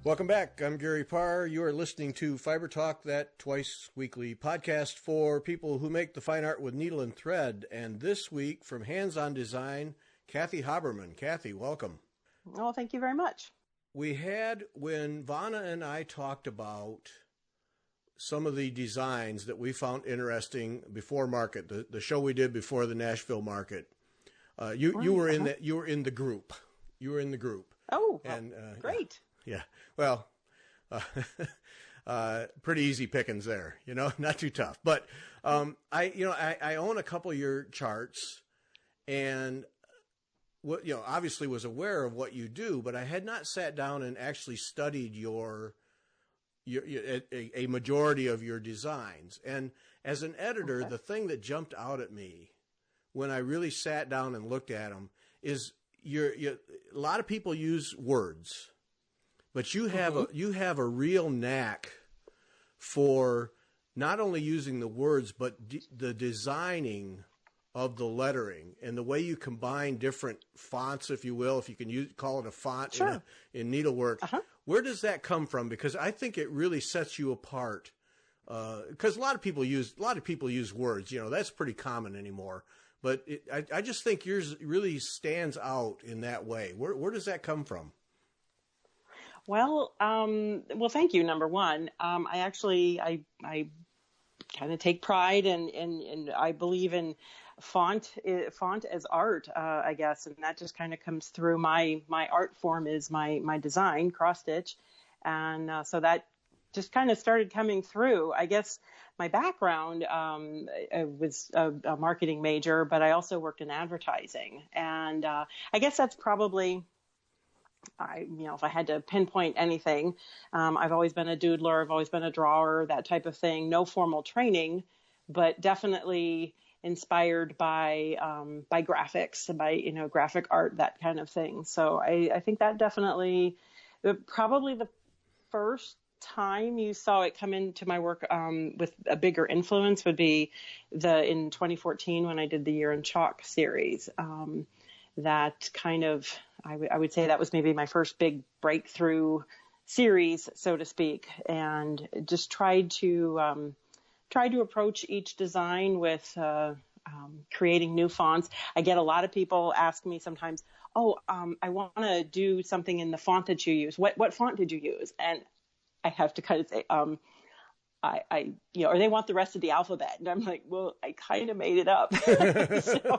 Welcome back. I'm Gary Parr. You are listening to Fiber Talk, that twice weekly podcast for people who make the fine art with needle and thread. And this week, from Hands On Design, Cathy Habermann. Cathy, welcome. Oh, thank you very much. We had, when Vanna and I talked about some of the designs that we found interesting before market, the show we did before the Nashville market, you were in the group. You were in the group. Oh, and great. Yeah. Well, pretty easy pickings there, not too tough. But, I own a couple of your charts and obviously was aware of what you do, but I had not sat down and actually studied a majority of your designs. And as an editor, the thing that jumped out at me when I really sat down and looked at them is a lot of people use words. But you have a real knack for not only using the words, but the designing of the lettering and the way you combine different fonts, if you will, if you can call it a font in needlework. Where does that come from? Because I think it really sets you apart. Because a lot of people use words. That's pretty common anymore. But I just think yours really stands out in that way. Where does that come from? Well, thank you. Number one, I kind of take pride and I believe in font as art, I guess. And that just kind of comes through my art form is my design, cross stitch. And, so that just kind of started coming through. I guess my background, I was a marketing major, but I also worked in advertising. And, I guess that's probably, if I had to pinpoint anything, I've always been a doodler. I've always been a drawer, that type of thing. No formal training, but definitely inspired by graphics, by, graphic art, that kind of thing. So I think that definitely, probably the first time you saw it come into my work, with a bigger influence would be in 2014 when I did the Year in Chalk series. That kind of, I would say that was maybe my first big breakthrough series, so to speak, and just tried to approach each design with creating new fonts. I get a lot of people ask me sometimes, I want to do something in the font that you use. What font did you use? And I have to kind of say, or they want the rest of the alphabet. And I'm like, well, I kind of made it up. So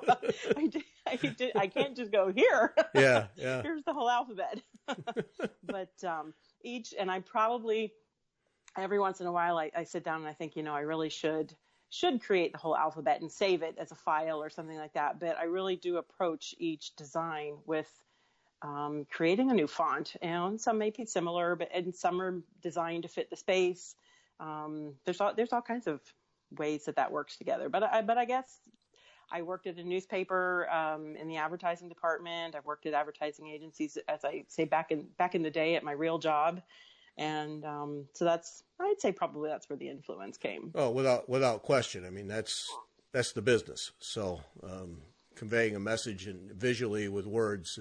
I can't just go here. Yeah. Here's the whole alphabet. But, and I probably, every once in a while, I sit down and I think, I really should create the whole alphabet and save it as a file or something like that. But I really do approach each design with, creating a new font, and some may be similar, and some are designed to fit the space. There's all kinds of ways that works together. But I guess I worked at a newspaper, in the advertising department. I've worked at advertising agencies, as I say, back in the day at my real job. And, so I'd say probably that's where the influence came. Oh, without question. I mean, that's the business. So, conveying a message and visually with words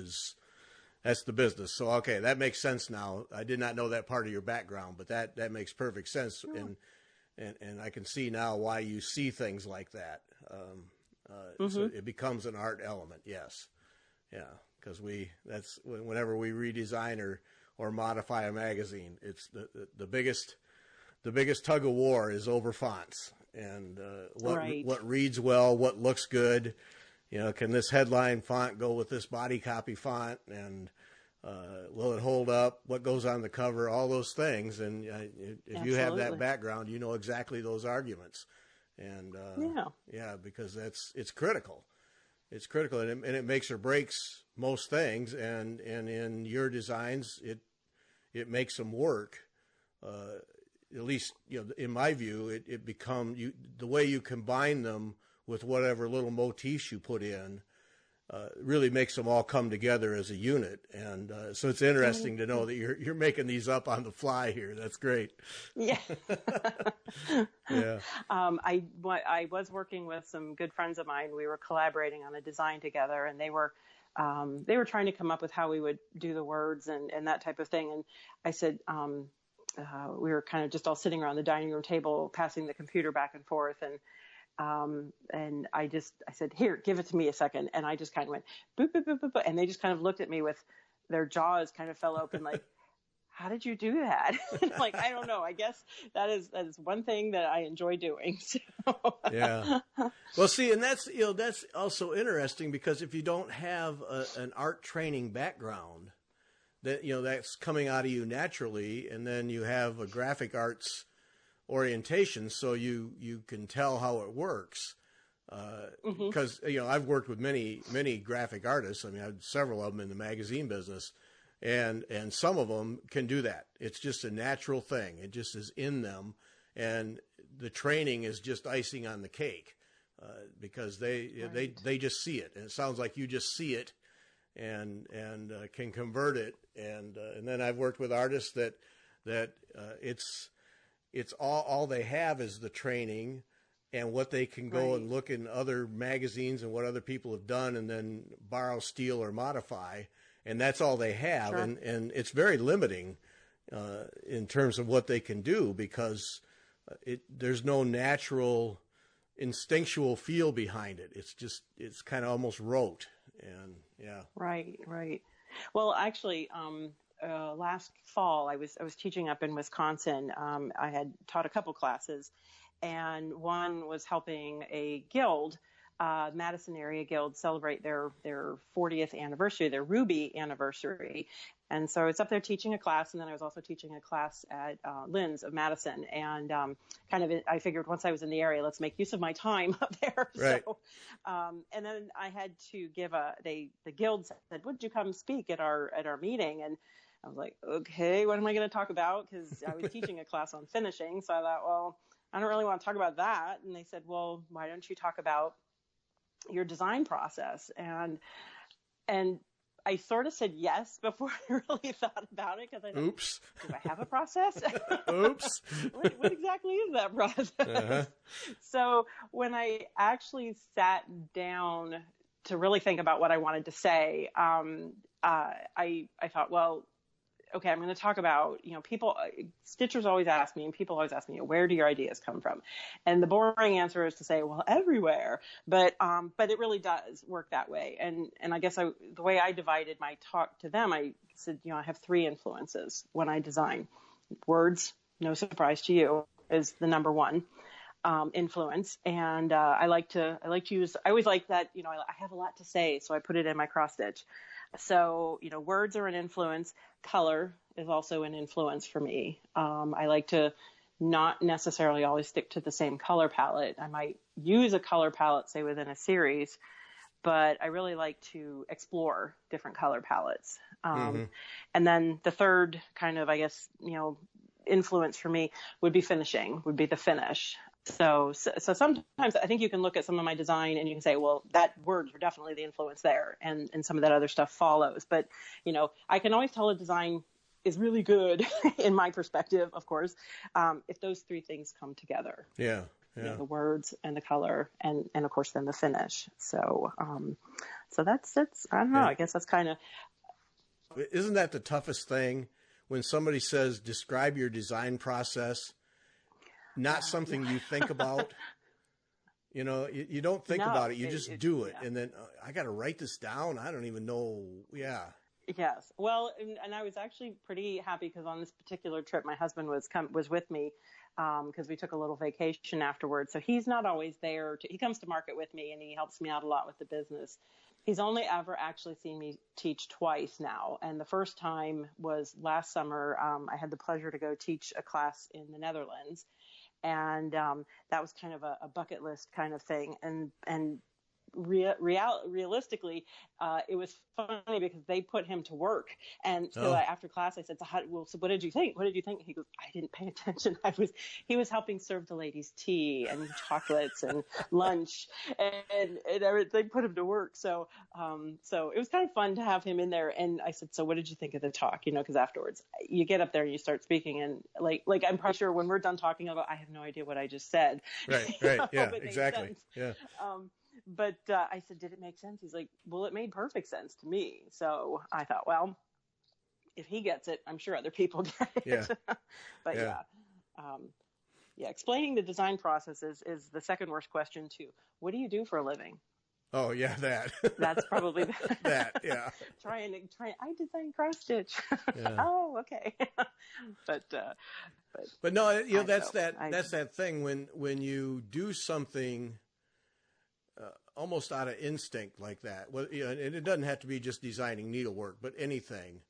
that's the business. So, okay, that makes sense now. I did not know that part of your background, but that makes perfect sense. Oh. And I can see now why you see things like that. So it becomes an art element. Yes. Yeah. Cause that's whenever we redesign or modify a magazine, it's the biggest tug of war is over fonts and, what reads well, what looks good. Can this headline font go with this body copy font? And will it hold up? What goes on the cover? All those things. And if you have that background, you know exactly those arguments. And because it's critical. It's critical, and it makes or breaks most things. And in your designs, it makes them work. At least in my view, it become the way you combine them with whatever little motifs you put in, really makes them all come together as a unit. And so it's interesting to know that you're making these up on the fly here. That's great. Yeah. Yeah. I was working with some good friends of mine. We were collaborating on a design together, and they were they were trying to come up with how we would do the words and that type of thing. And I said, we were kind of just all sitting around the dining room table, passing the computer back and forth. And I said, here, give it to me a second. And I just kind of went, boop, boop, boop, boop, boop. And they just kind of looked at me with their jaws kind of fell open, like, how did you do that? Like, I don't know. I guess that is one thing that I enjoy doing. So. Yeah. Well, see, and that's also interesting, because if you don't have an art training background, that's coming out of you naturally, and then you have a graphic arts orientation, so you can tell how it works. Because I've worked with many graphic artists. I mean, I have several of them in the magazine business, and some of them can do that. It's just a natural thing. It just is in them, and the training is just icing on the cake, because they just see it, and it sounds like you just see it, and can convert it, and then I've worked with artists that it's all they have is the training and what they can go and look in other magazines and what other people have done, and then borrow, steal, or modify, and that's all they have. Sure. And it's very limiting in terms of what they can do, because there's no natural instinctual feel behind it. It's kind of almost rote, and yeah. Right. Well, actually, last fall I was teaching up in Wisconsin. I had taught a couple classes, and one was helping a guild, Madison area guild, celebrate their 40th anniversary, their Ruby anniversary. And so I was up there teaching a class, and then I was also teaching a class at Lynn's of Madison. And I figured once I was in the area, let's make use of my time up there. Right. So, and then I had to give the guild said, would you come speak at our meeting? And I was like, okay, what am I going to talk about? Because I was teaching a class on finishing. So I thought, well, I don't really want to talk about that. And they said, well, why don't you talk about your design process? And I sort of said yes before I really thought about it, because I thought, oops, do I have a process? Oops. What exactly is that process? Uh-huh. So when I actually sat down to really think about what I wanted to say, I thought, well, okay, I'm going to talk about, people, stitchers always ask me, and people always ask me, where do your ideas come from? And the boring answer is to say, well, everywhere. But it really does work that way. And I guess the way I divided my talk to them, I said, I have 3 influences when I design. Words, no surprise to you, is the number one influence. And I always like that, I have a lot to say, so I put it in my cross stitch. So, words are an influence. Color is also an influence for me. I like to not necessarily always stick to the same color palette. I might use a color palette, say, within a series, but I really like to explore different color palettes. And then the third kind of, I guess, influence for me would be the finish. So sometimes I think you can look at some of my design and you can say, well, that words were definitely the influence there, and some of that other stuff follows. But, I can always tell a design is really good in my perspective, of course, if those 3 things come together. Yeah. The words and the color and of course then the finish. So that's I don't know. Yeah. I guess that's kind of. Isn't that the toughest thing when somebody says, describe your design process? Not something you think about, you don't think about it. You just do it. Yeah. And then I got to write this down. I don't even know. Yeah. Yes. Well, and I was actually pretty happy because on this particular trip, my husband was with me because we took a little vacation afterwards. So he's not always there. He comes to market with me and he helps me out a lot with the business. He's only ever actually seen me teach twice now. And the first time was last summer. I had the pleasure to go teach a class in the Netherlands. And that was kind of a bucket list kind of thing. And realistically, it was funny because they put him to work. And so after class, I said, so what did you think? What did you think? He goes, I didn't pay attention. He was helping serve the ladies tea and chocolates and lunch, and they put him to work. So it was kind of fun to have him in there. And I said, so what did you think of the talk? Because afterwards you get up there and you start speaking, and like I'm pretty sure when we're done talking about, I have no idea what I just said. Right. Yeah, exactly. Yeah. But I said, did it make sense? He's like, well, it made perfect sense to me. So I thought, well, if he gets it, I'm sure other people get it. Yeah. But Yeah. yeah, explaining the design process is the second worst question too. What do you do for a living? Oh yeah, that. That's probably That. Yeah. I design cross stitch. Yeah. Oh, okay. but no, that's so that thing when you do something almost out of instinct like that. Well, and it doesn't have to be just designing needlework, but anything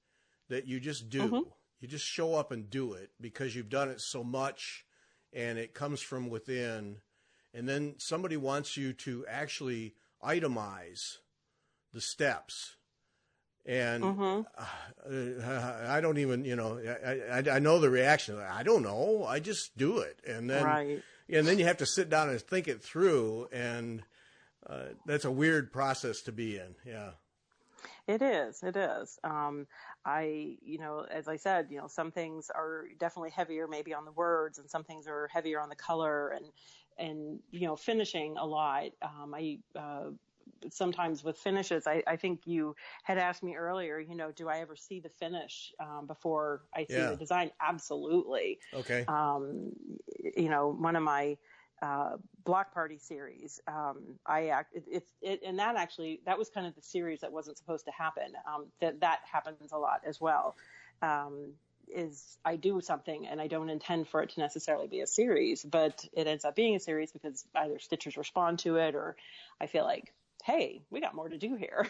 that you just do. Mm-hmm. You just show up and do it because you've done it so much, and it comes from within. And then somebody wants you to actually itemize the steps. And I don't even, I know the reaction. I don't know. I just do it. And then, and then you have to sit down and think it through. And that's a weird process to be in. Yeah. It is. It is. As I said, some things are definitely heavier maybe on the words, and some things are heavier on the color and finishing a lot. Sometimes with finishes, I think you had asked me earlier, do I ever see the finish before I see the design? Absolutely. Okay. One of my block party series, and that was kind of the series that wasn't supposed to happen. That happens a lot as well. Is I do something and I don't intend for it to necessarily be a series, but it ends up being a series because either stitchers respond to it or I feel like, hey, we got more to do here.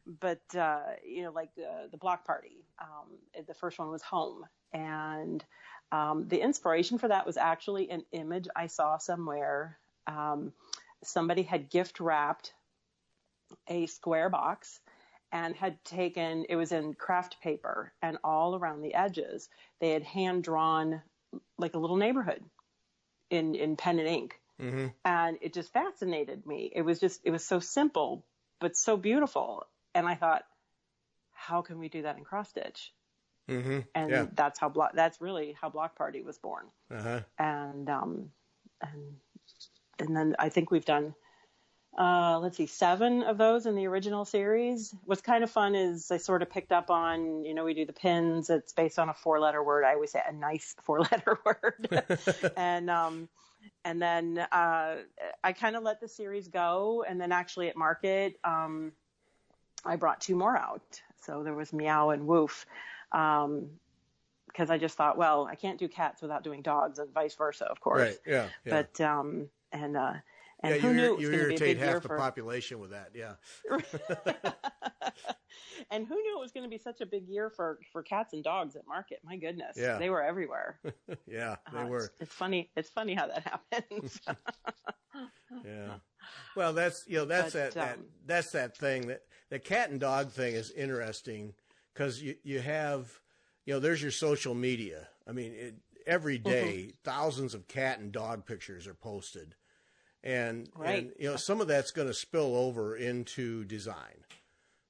But the block party, the first one was home, and the inspiration for that was actually an image I saw somewhere. Somebody had gift wrapped a square box and had taken, it was in craft paper, and all around the edges they had hand drawn like a little neighborhood in pen and ink. Mm-hmm. And it just fascinated me. It was so simple, but so beautiful. And I thought, how can we do that in cross stitch? Mm-hmm. And that's really how Block Party was born. Uh-huh. And then I think we've done, 7 of those in the original series. What's kind of fun is I sort of picked up on, we do the pins. It's based on a 4-letter word. I always say a nice 4-letter word. And then I kind of let the series go. And then actually at market, I brought 2 more out. So there was Meow and Woof. Because I just thought, well, I can't do cats without doing dogs, and vice versa, of course. Right. Yeah. But who knew it was going to be a big year half the population with that. Yeah. And who knew it was going to be such a big year for cats and dogs at market? My goodness. Yeah. They were everywhere. Yeah, they were. It's funny. It's funny how that happens. Yeah. Well, that's that thing that the cat and dog thing is interesting because you have, there's your social media. I mean, every day, thousands of cat and dog pictures are posted. And some of that's going to spill over into design.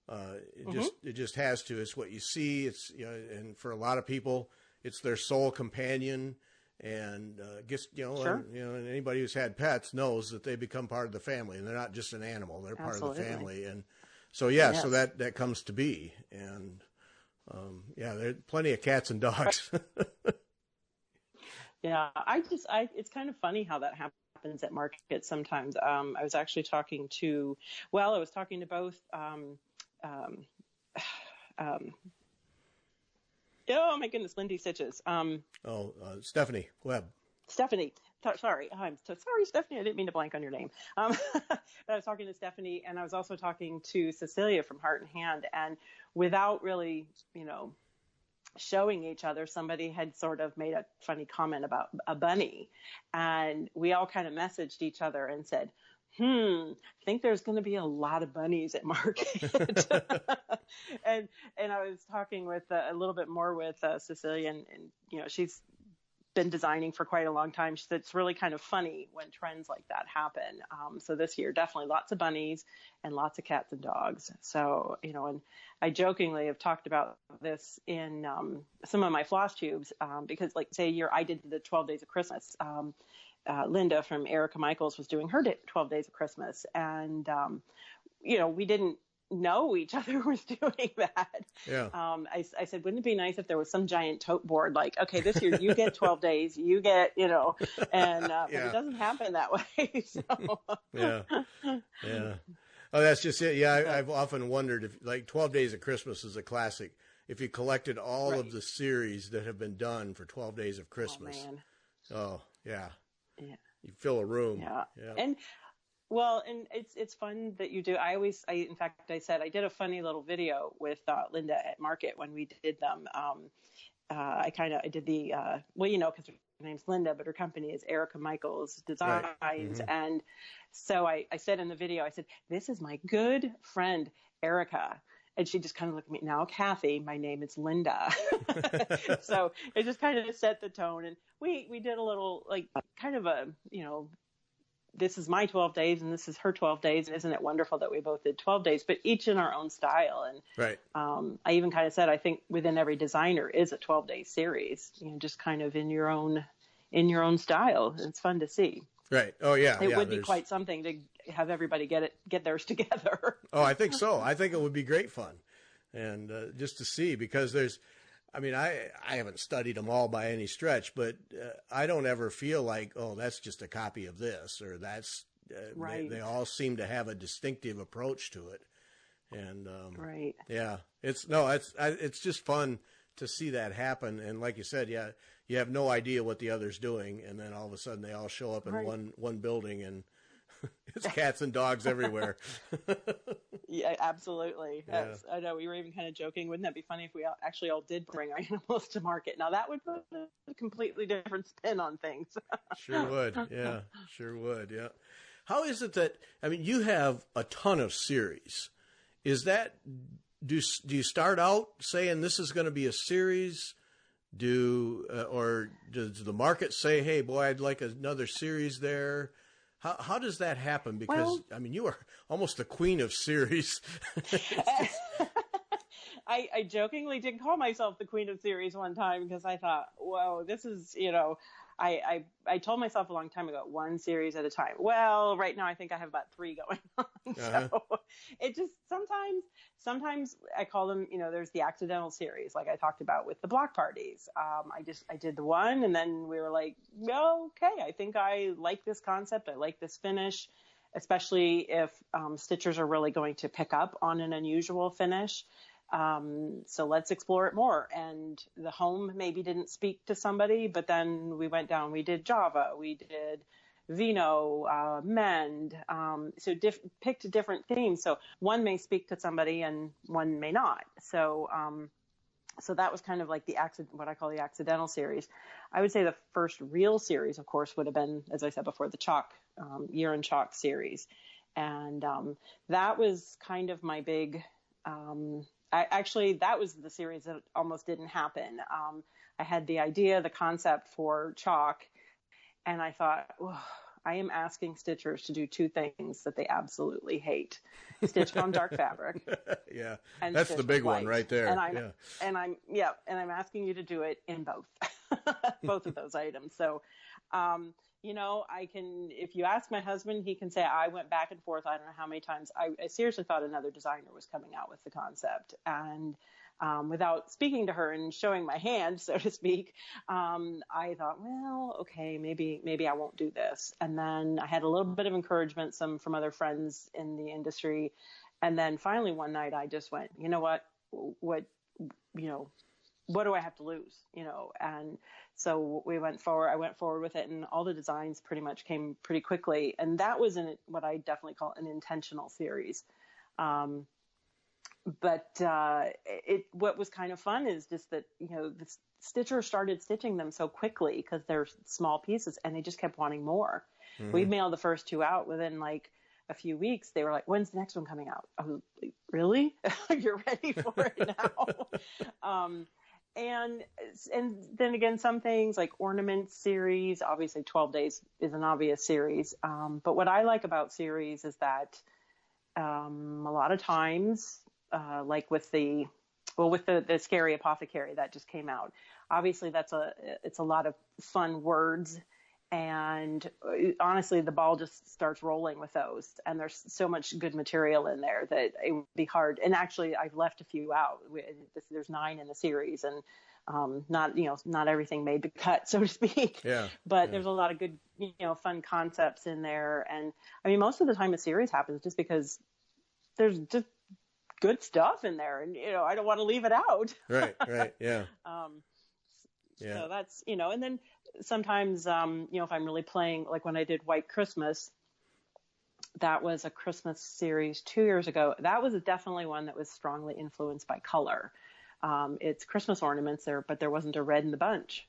It just has to. It's what you see. It's and for a lot of people, it's their sole companion. And and anybody who's had pets knows that they become part of the family, and they're not just an animal; they're part of the family. And so so that comes to be. And there are plenty of cats and dogs. Yeah, it's kind of funny how that happens at market sometimes. I was actually talking to both. Oh my goodness, Lindy Stitches. Stephanie Webb. Stephanie. Sorry. I'm so sorry, Stephanie. I didn't mean to blank on your name. But I was talking to Stephanie, and I was also talking to Cecilia from Heart and Hand. And without really, showing each other, somebody had sort of made a funny comment about a bunny. And we all kind of messaged each other and said, I think there's going to be a lot of bunnies at market. and I was talking with a little bit more with Cecilia, and she's been designing for quite a long time. She said it's really kind of funny when trends like that happen. So this year, definitely lots of bunnies and lots of cats and dogs. So, and I jokingly have talked about this in some of my floss tubes because, like, say, I did the 12 Days of Christmas. Linda from Erica Michaels was doing her 12 Days of Christmas. And, we didn't know each other was doing that. Yeah. I said, wouldn't it be nice if there was some giant tote board, like, okay, this year you get 12 days, you get, and, but it doesn't happen that way. So. Yeah. Yeah. Oh, that's just it. Yeah. I've often wondered if, like, 12 Days of Christmas is a classic. If you collected all of the series that have been done for 12 Days of Christmas. Oh, man. Oh, yeah. Yeah. You fill a room. Yeah. And it's fun that you do. In fact, I said I did a funny little video with Linda at Market when we did them. I did the, because her name's Linda, but her company is Erica Michaels Designs. Right. Mm-hmm. And so I said in the video, I said, this is my good friend, Erica. And she just kind of looked at me, now, Cathy, my name is Linda. So it just kind of set the tone. And we did a little, like, kind of a, this is my 12 days and this is her 12 days. And isn't it wonderful that we both did 12 days, but each in our own style. And right. I even kind of said, I think within every designer is a 12-day series, just kind of in your own style. It's fun to see. Right. Oh, yeah. It would be quite something to have everybody get theirs together. Oh, I think so. I think it would be great fun. And just to see, because I haven't studied them all by any stretch, but I don't ever feel like, oh, that's just a copy of this, or that's, right. They all seem to have a distinctive approach to it. And, right. Yeah, it's just fun to see that happen. And like you said, yeah, you have no idea what the other's doing. And then all of a sudden they all show up in one building, and it's cats and dogs everywhere. Yeah, absolutely. Yeah. I know we were even kind of joking. Wouldn't that be funny if we actually all did bring our animals to market? Now that would put a completely different spin on things. Sure would. Yeah, sure would. Yeah. How is it that, you have a ton of series. Is that, do you start out saying this is going to be a series? Or does the market say, hey, boy, I'd like another series there? How does that happen? Because, you are almost the queen of series. I jokingly did call myself the queen of series one time because I thought, whoa, this is, I told myself a long time ago, one series at a time. Well, right now I think I have about 3 going on. Uh-huh. So it just sometimes I call them, there's the accidental series, like I talked about with the block parties. I did the one, and then we were like, well, okay, I think I like this concept. I like this finish, especially if stitchers are really going to pick up on an unusual finish. So let's explore it more. And the home maybe didn't speak to somebody, but then we went down, we did Java, we did Vino, Mend. So picked different themes. So one may speak to somebody and one may not. So that was kind of like what I call the accidental series. I would say the first real series, of course, would have been, as I said before, the chalk, year in chalk series. And, that was kind of my big, that was the series that almost didn't happen. I had the idea, the concept for chalk, and I thought, I am asking stitchers to do 2 things that they absolutely hate: stitch on dark fabric. Yeah, that's the big one right there. And I'm asking you to do it in both, both of those items. So, I can, if you ask my husband, he can say I went back and forth. I don't know how many times. I seriously thought another designer was coming out with the concept, and without speaking to her and showing my hand, so to speak, I thought, well, okay, maybe I won't do this. And then I had a little bit of encouragement, from other friends in the industry, and then finally one night I just went, you know what do I have to lose? And so I went forward with it, and all the designs pretty much came pretty quickly. And that was what I definitely call an intentional series. But what was kind of fun is just that, the stitcher started stitching them so quickly because they're small pieces, and they just kept wanting more. Mm-hmm. We mailed the first 2 out within like a few weeks. They were like, when's the next one coming out? I was like, really? You're ready for it now? And then again, some things like ornament series, obviously 12 days is an obvious series. But what I like about series is that a lot of times, like with the Scary Apothecary that just came out, obviously it's a lot of fun words And honestly, the ball just starts rolling with those. And there's so much good material in there that it would be hard. And actually, I've left a few out. There's 9 in the series, and not everything made the cut, so to speak. Yeah. But there's a lot of good, fun concepts in there. And I mean, most of the time a series happens just because there's just good stuff in there, and I don't want to leave it out. Right. Yeah. So that's, and then sometimes, if I'm really playing, like when I did White Christmas, that was a Christmas series 2 years ago. That was definitely one that was strongly influenced by color. It's Christmas ornaments there, but there wasn't a red in the bunch.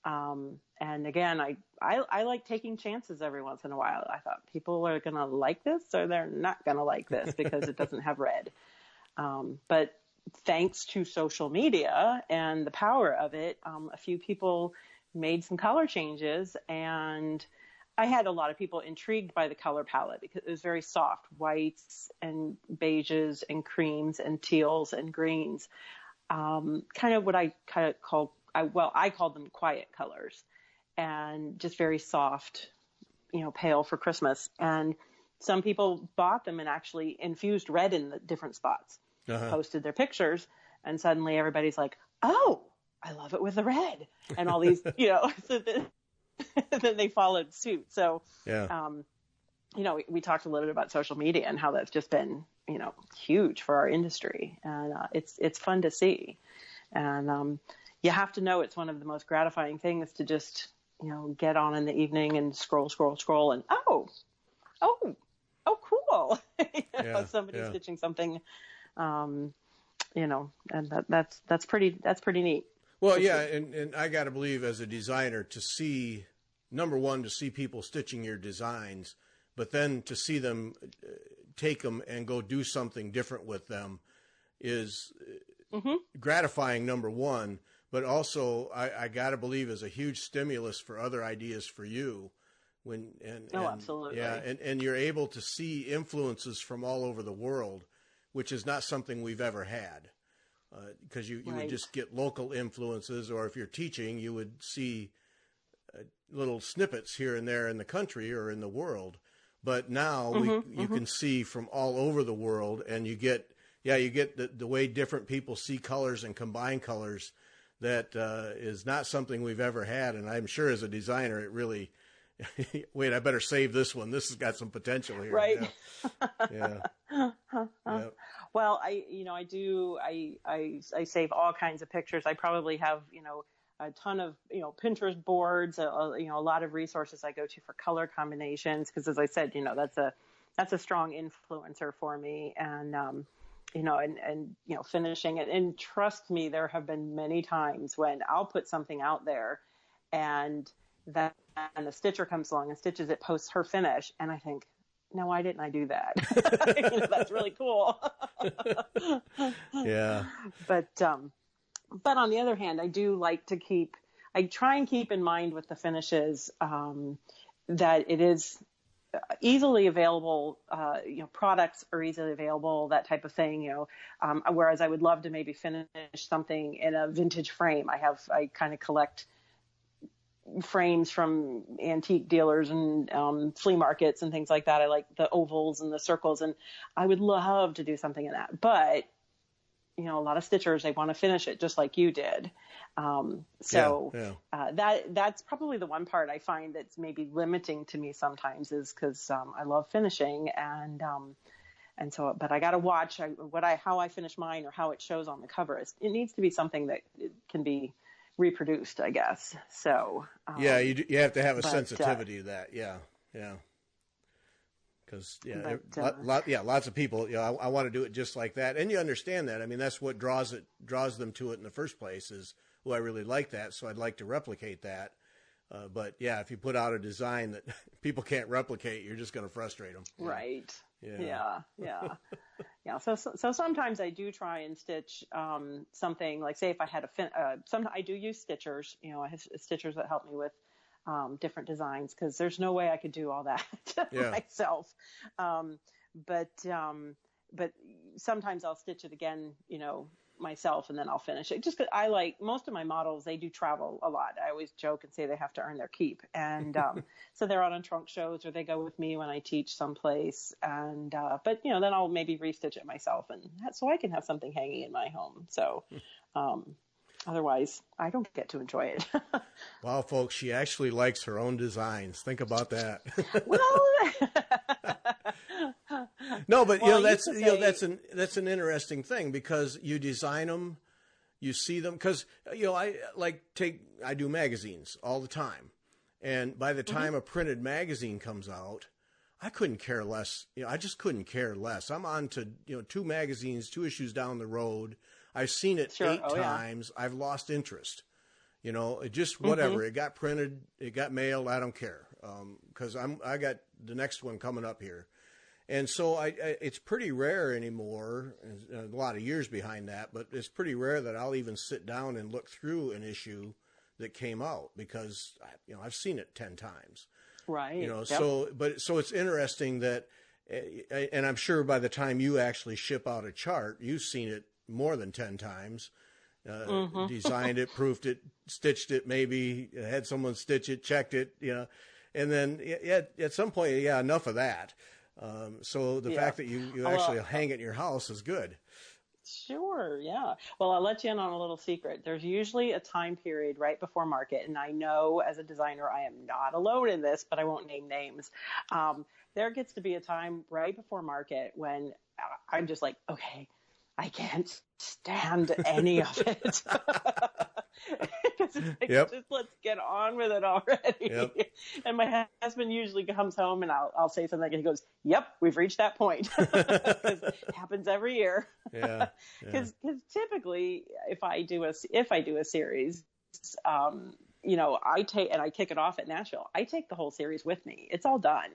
And again, I like taking chances every once in a while. I thought people are going to like this or they're not going to like this because it doesn't have red. But thanks to social media and the power of it, a few people made some color changes, and I had a lot of people intrigued by the color palette because it was very soft, whites and beiges and creams and teals and greens, kind of what I called them quiet colors, and just very soft, pale for Christmas. And some people bought them and actually infused red in the different spots. Posted their pictures, and suddenly everybody's like, oh, I love it with the red, and all these, so then they followed suit. So, we talked a little bit about social media and how that's just been, huge for our industry, and it's fun to see. And you have to know it's one of the most gratifying things to just, get on in the evening and scroll, and oh, cool, somebody's stitching something. And that's pretty neat. Well, yeah. And I got to believe as a designer to see, number one, to see people stitching your designs, but then to see them take them and go do something different with them is gratifying, number one, but also I got to believe is a huge stimulus for other ideas for you. Absolutely. Yeah. And you're able to see influences from all over the world, which is not something we've ever had, because you would just get local influences, or if you're teaching, you would see little snippets here and there in the country or in the world. But now you can see from all over the world, and you get the way different people see colors and combine colors. That is not something we've ever had, and I'm sure as a designer, it really. Wait, I better save this one. This has got some potential here. Right. Yeah. Yep. Well, I save all kinds of pictures. I probably have, a ton of, Pinterest boards, a lot of resources I go to for color combinations. Because as I said, that's a strong influencer for me. And, finishing it. And trust me, there have been many times when I'll put something out there and the stitcher comes along and stitches it post her finish, and I think, no, why didn't I do that? That's really cool. Yeah. But on the other hand, I do like to I try and keep in mind with the finishes that it is easily available, products are easily available, that type of thing, whereas I would love to maybe finish something in a vintage frame. I kind of collect frames from antique dealers and flea markets and things like that. I like the ovals and the circles, and I would love to do something in that. But, a lot of stitchers, they want to finish it just like you did. That's probably the one part I find that's maybe limiting to me sometimes, is because I love finishing, and so, but I got to watch how I finish mine or how it shows on the cover. It needs to be something that can be reproduced, I guess. So you have to have a sensitivity to that. Yeah. Because lots of people, I want to do it just like that, and you understand that. I mean, that's what draws them to it in the first place. Is, I really like that, so I'd like to replicate that. But if you put out a design that people can't replicate, you're just going to frustrate them. Right. Yeah. So sometimes I do try and stitch something, like, say if I had I do use stitchers. I have stitchers that help me with different designs, because there's no way I could do all that myself. But sometimes I'll stitch it again, myself, and then I'll finish it. Just 'cause I like, most of my models, they do travel a lot. I always joke and say they have to earn their keep. And so they're out on trunk shows, or they go with me when I teach someplace. And but then I'll maybe restitch it myself, and so I can have something hanging in my home. So otherwise, I don't get to enjoy it. Wow, folks, she actually likes her own designs. Think about that. Well, no, but well, that's an interesting thing, because you design them, you see them, because I do magazines all the time, and by the time a printed magazine comes out, I couldn't care less. I just couldn't care less. I'm on to 2 magazines, 2 issues down the road. I've seen it 8 times. Yeah. I've lost interest. It just whatever. It got printed, it got mailed. I don't care, because I got the next one coming up here. And so it's pretty rare anymore, a lot of years behind that, but it's pretty rare that I'll even sit down and look through an issue that came out, because I've seen it 10 times. Right. Yep. So it's interesting that, and I'm sure by the time you actually ship out a chart, you've seen it more than 10 times, designed it, proofed it, stitched it, maybe had someone stitch it, checked it, and then at some point, enough of that. So the fact that you actually hang it in your house is good. Sure, yeah. Well, I'll let you in on a little secret. There's usually a time period right before market, and I know as a designer I am not alone in this, but I won't name names. There gets to be a time right before market when I'm just like, okay, I can't stand any of it. Because it's like, just let's get on with it already. Yep. And my husband usually comes home, and I'll say something, and he goes, "Yep, we've reached that point." Because it happens every year. Yeah. Because typically, if I do a series, I kick it off at Nashville. I take the whole series with me. It's all done.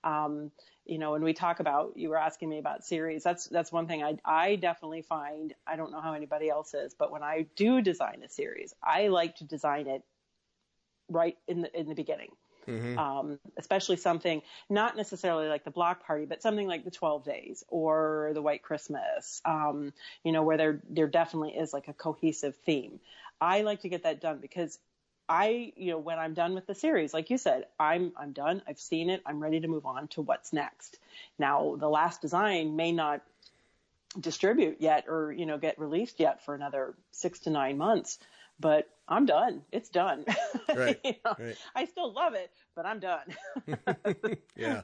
When we talk about, you were asking me about series, that's one thing I definitely find. I don't know how anybody else is, but when I do design a series, I like to design it right in the beginning. Especially something not necessarily like the block party, but something like the 12 days or the White Christmas, where there definitely is like a cohesive theme. I like to get that done, because when I'm done with the series, like you said, I'm done. I've seen it. I'm ready to move on to what's next. Now, the last design may not distribute yet, or, get released yet for another 6 to 9 months, but I'm done. It's done. Right. Right. I still love it, but I'm done. Yeah.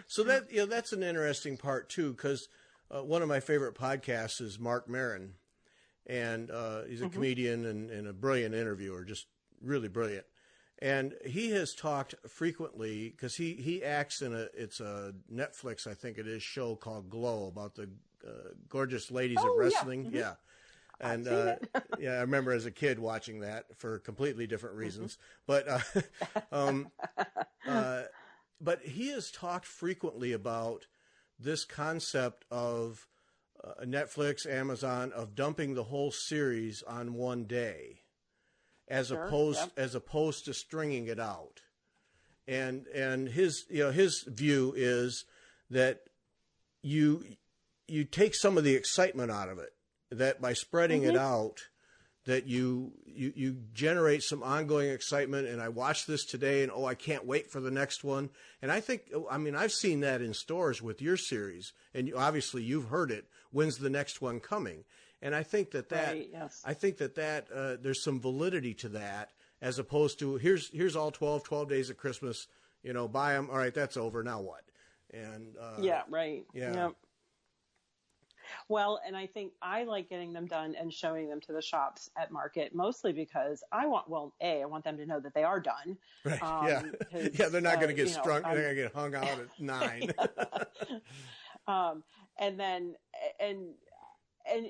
So that's an interesting part too, because one of my favorite podcasts is Mark Maron. And he's a comedian and a brilliant interviewer, just really brilliant. And he has talked frequently, because he acts it's a Netflix, I think it is, show called Glow, about the gorgeous ladies of wrestling. Yeah. And I remember as a kid watching that for completely different reasons. But but he has talked frequently about this concept of Netflix, Amazon, of dumping the whole series on one day, as opposed to stringing it out. And his view is that you take some of the excitement out of it, that by spreading it out, that you generate some ongoing excitement. And I watched this today, and I can't wait for the next one. And I've seen that in stores with your series, and obviously you've heard it. When's the next one coming? And I think that there's some validity to that, as opposed to here's all 12 days of Christmas, buy them. All right, that's over. Now what? And right. Yeah. Yep. Well, and I think I like getting them done and showing them to the shops at market, mostly because I want them to know that they are done. Right. They're not going to get strung. They're going to get hung out at 9. And then, and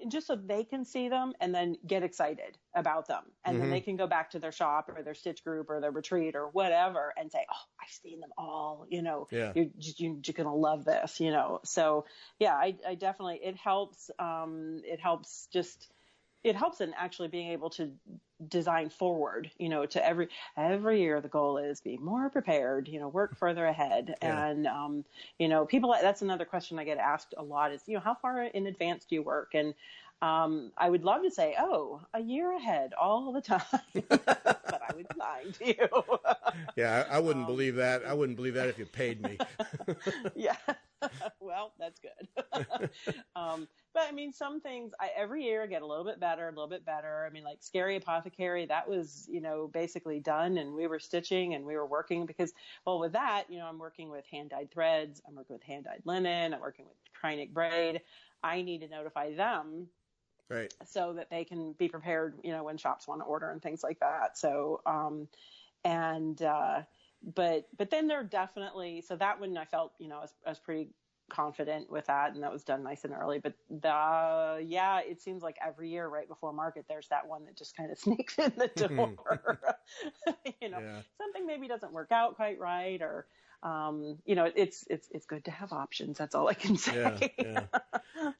just so they can see them and then get excited about them. And then they can go back to their shop or their stitch group or their retreat or whatever and say, oh, I've seen them all, you're going to love this, So I definitely, it helps in actually being able to design forward, to every year. The goal is be more prepared, work further ahead. Yeah. And, people, that's another question I get asked a lot is, how far in advance do you work? And I would love to say, oh, a year ahead all the time, but I would be lying to you. Yeah, I wouldn't believe that. I wouldn't believe that if you paid me. Yeah. Well, that's good. But I mean, some things every year I get a little bit better, a little bit better. I mean, like Scary Apothecary, that was, basically done, and we were stitching and we were working because, well, with that, I'm working with hand-dyed threads. I'm working with hand-dyed linen. I'm working with Krynic braid. I need to notify them. Right. So that they can be prepared, when shops want to order and things like that. So, but then there definitely, so that one I felt, I was pretty confident with that, and that was done nice and early. But it seems like every year right before market, there's that one that just kind of sneaks in the door. Something maybe doesn't work out quite right, or it's good to have options. That's all I can say. Yeah.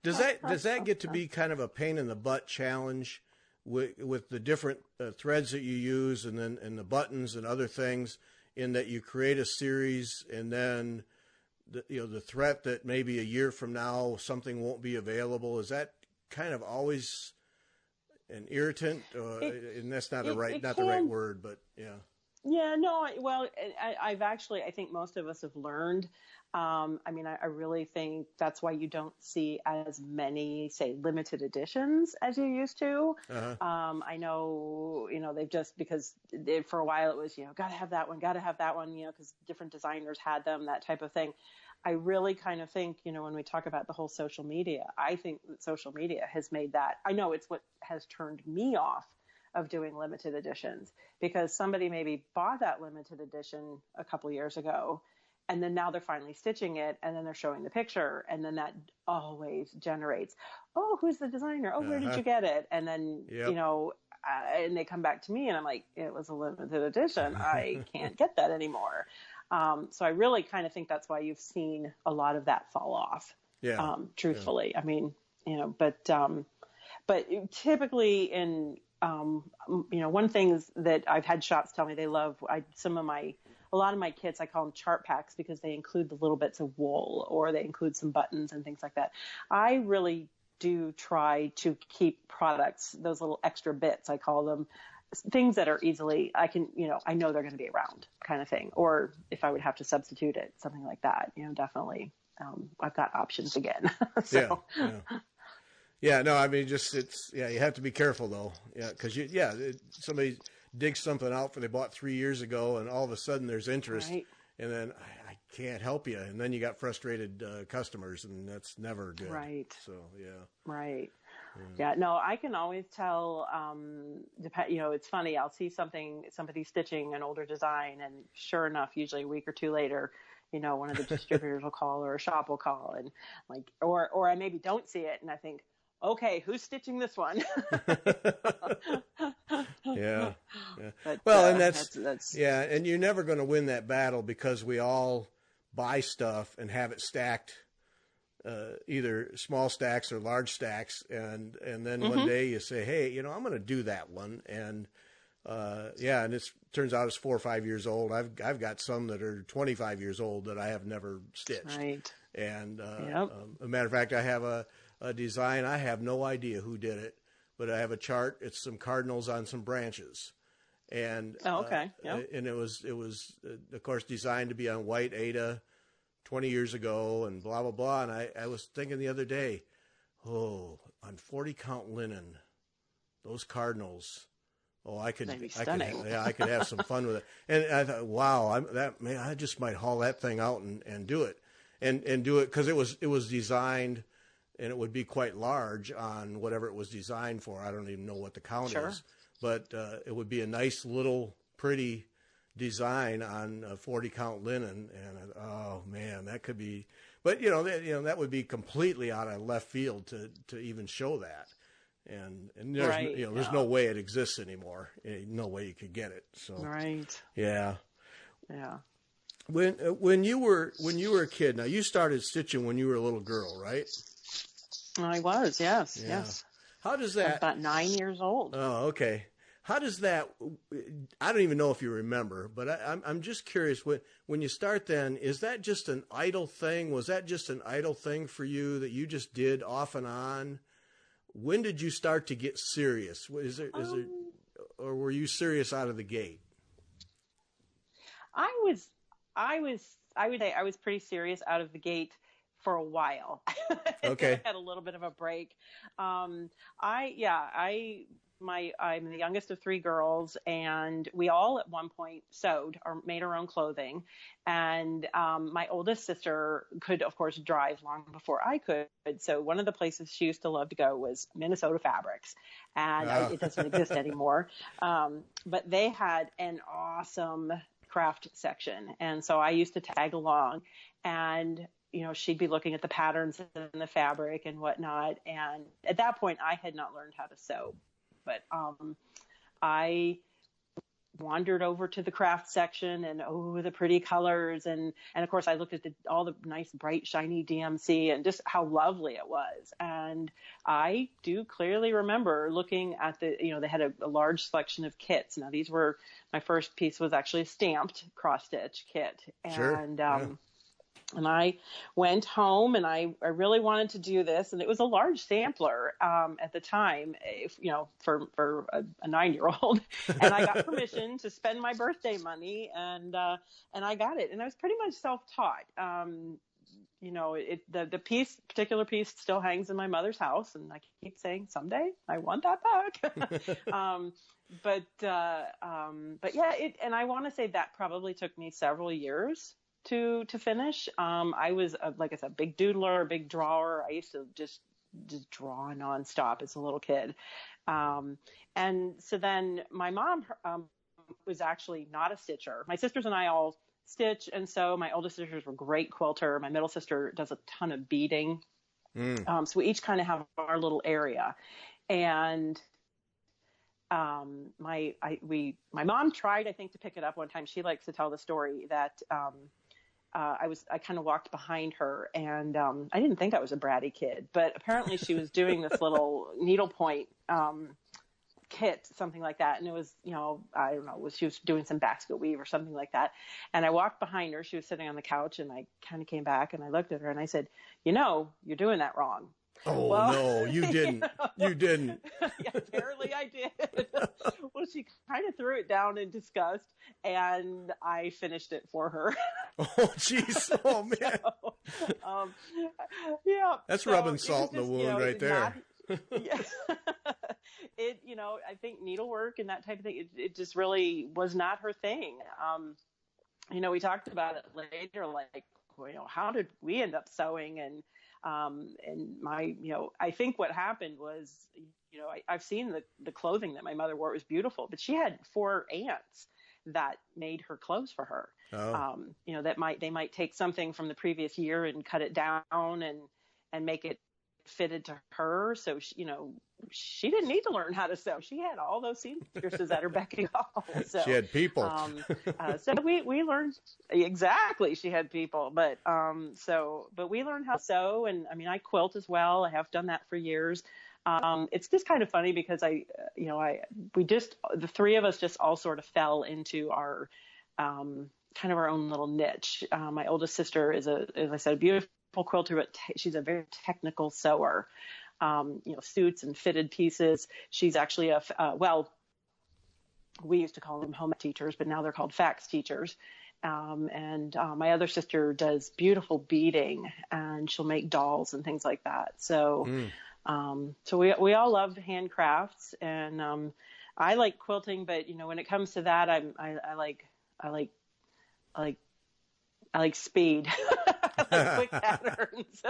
Does that get to be kind of a pain in the butt challenge with the different threads that you use, and the buttons and other things, in that you create a series and then the threat that maybe a year from now something won't be available? Is that kind of always an irritant? And that's not the right word, but yeah. Yeah, no, well, I've actually, I think most of us have learned. I really think that's why you don't see as many, say, limited editions as you used to. Uh-huh. I know, they've just, because for a while it was, got to have that one, because different designers had them, that type of thing. I really kind of think, when we talk about the whole social media, I think that social media has made that, I know it's what has turned me off of doing limited editions, because somebody maybe bought that limited edition a couple years ago, and then now they're finally stitching it, and then they're showing the picture, and then that always generates, oh, who's the designer? Oh, where did you get it? And then, Yep. And they come back to me, and I'm like, it was a limited edition. I can't get that anymore. So I really kind of think that's why you've seen a lot of that fall off. Yeah. Truthfully. Yeah. I mean, but typically in, one thing that I've had shops tell me they love, a lot of my kits, I call them chart packs, because they include the little bits of wool, or they include some buttons and things like that. I really do try to keep products, those little extra bits, I call them, things that are easily, I know they're going to be around, kind of thing. Or if I would have to substitute it, something like that, definitely, I've got options again. So. Yeah, no, I mean, you have to be careful though. Yeah. Cause somebody digs something out they bought 3 years ago, and all of a sudden there's interest, right. And then I can't help you. And then you got frustrated customers, and that's never good. Right. So, yeah. Right. Yeah, no, I can always tell, it's funny. I'll see somebody stitching an older design, and sure enough, usually a week or two later, one of the distributors will call, or a shop will call, and like, or I maybe don't see it, and I think, okay, who's stitching this one? Yeah. But, well, and that's and you're never going to win that battle, because we all buy stuff and have it stacked, either small stacks or large stacks, and then one day you say, hey, I'm going to do that one, and and it turns out it's 4 or 5 years old. I've got some that are 25 years old that I have never stitched. Right. And a matter of fact, I have a design. I have no idea who did it, but I have a chart. It's some cardinals on some branches, and and it was of course designed to be on white Aida 20 years ago, and blah blah blah. And I was thinking the other day, on 40 count linen, those cardinals. Oh, I could have some fun with it. And I thought, wow, I just might haul that thing out and do it, and do it, because it was designed. And it would be quite large on whatever it was designed for. I don't even know what the count is, but it would be a nice little pretty design on 40 count linen. And oh man, that could be. But that would be completely out of left field to even show that. And there's no way it exists anymore. No way you could get it. So right. Yeah. Yeah. When you were a kid, now you started stitching when you were a little girl, right? I was, yes. How does that? I was about 9 years old. Oh, okay. How does that? I don't even know if you remember, but I'm just curious. When you start, then is that just an idle thing? Was that just an idle thing for you that you just did off and on? When did you start to get serious? Or were you serious out of the gate? I was, I would say I was pretty serious out of the gate for a while. Okay. I had a little bit of a break. I'm the youngest of three girls, and we all at one point sewed or made our own clothing. And my oldest sister could, of course, drive long before I could. So one of the places she used to love to go was Minnesota Fabrics, and it doesn't exist anymore. But they had an awesome craft section, and so I used to tag along, and she'd be looking at the patterns and the fabric and whatnot. And at that point, I had not learned how to sew. But I wandered over to the craft section and, the pretty colors. And of course, I looked at all the nice, bright, shiny DMC and just how lovely it was. And I do clearly remember looking at they had a large selection of kits. Now, my first piece was actually a stamped cross-stitch kit. Sure. And, yeah. And I went home and I really wanted to do this. And it was a large sampler at the time, for a 9-year-old. And I got permission to spend my birthday money, and I got it. And I was pretty much self-taught. The particular piece still hangs in my mother's house, and I keep saying someday I want that back. But yeah, and I want to say that probably took me several years to finish. I was, like I said, big doodler, big drawer. I used to just draw nonstop as a little kid. And so then my mom was actually not a stitcher. My sisters and I all stitch, and so my oldest sisters were great quilter. My middle sister does a ton of beading. So we each kind of have our little area. And my mom tried, I think, to pick it up one time. She likes to tell the story that I kind of walked behind her, and I didn't think I was a bratty kid, but apparently she was doing this little needlepoint kit, something like that. And it was, I don't know, she was doing some basket weave or something like that. And I walked behind her. She was sitting on the couch, and I kind of came back and I looked at her and I said, you're doing that wrong. Oh, well, no, you didn't. You didn't. Yeah, apparently I did. Well, she kind of threw it down in disgust, and I finished it for her. Oh, jeez. Oh, man. So, yeah. That's rubbing salt in the wound right there. Yeah. I think needlework and that type of thing, it just really was not her thing. We talked about it later, like, how did we end up sewing? And I think what happened was, I've seen the clothing that my mother wore. It was beautiful, but she had 4 aunts that made her clothes for her. Oh. They might take something from the previous year and cut it down and make it fitted to her. So, she didn't need to learn how to sew. She had all those seamstresses at her beck and call. So, she had people. So we learned exactly. She had people, but we learned how to sew, and I quilt as well. I have done that for years. It's just kind of funny because the three of us just all sort of fell into our kind of our own little niche. My oldest sister is as I said, a beautiful quilter, but she's a very technical sewer. Suits and fitted pieces. She's actually we used to call them home teachers, but now they're called fax teachers. And my other sister does beautiful beading, and she'll make dolls and things like that. So, so we all love handcrafts, and I like quilting, but when it comes to that, I like speed. I like quick patterns.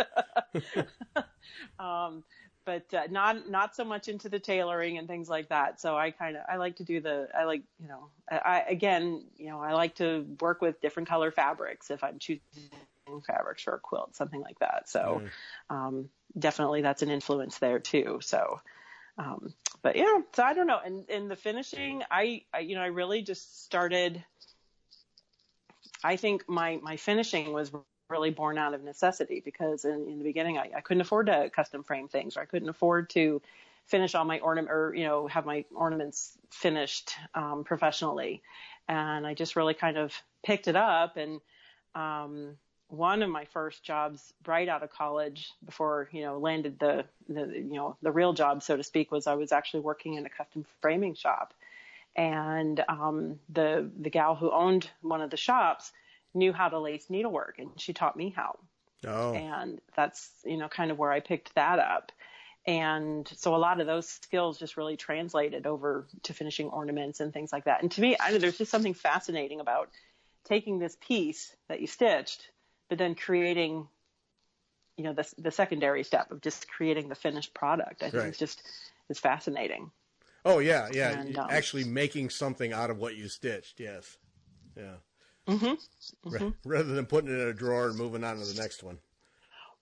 But not so much into the tailoring and things like that. So I like to do I like to work with different color fabrics if I'm choosing fabrics for a quilt, something like that. So, definitely that's an influence there too. So, but yeah, so I don't know. And in the finishing, I really just started, I think my finishing was really born out of necessity, because in the beginning I couldn't afford to custom frame things, or I couldn't afford to finish all my have my ornaments finished professionally. And I just really kind of picked it up, and one of my first jobs right out of college before, landed the real job, so to speak, was I was actually working in a custom framing shop. And the gal who owned one of the shops knew how to lace needlework, and she taught me how. Oh, And that's, kind of where I picked that up. And so a lot of those skills just really translated over to finishing ornaments and things like that. And to me, there's just something fascinating about taking this piece that you stitched, but then creating, the secondary step of just creating the finished product. I think it's fascinating. Oh, yeah. And, actually making something out of what you stitched. Yes. Yeah. Mm-hmm. Rather than putting it in a drawer and moving on to the next one.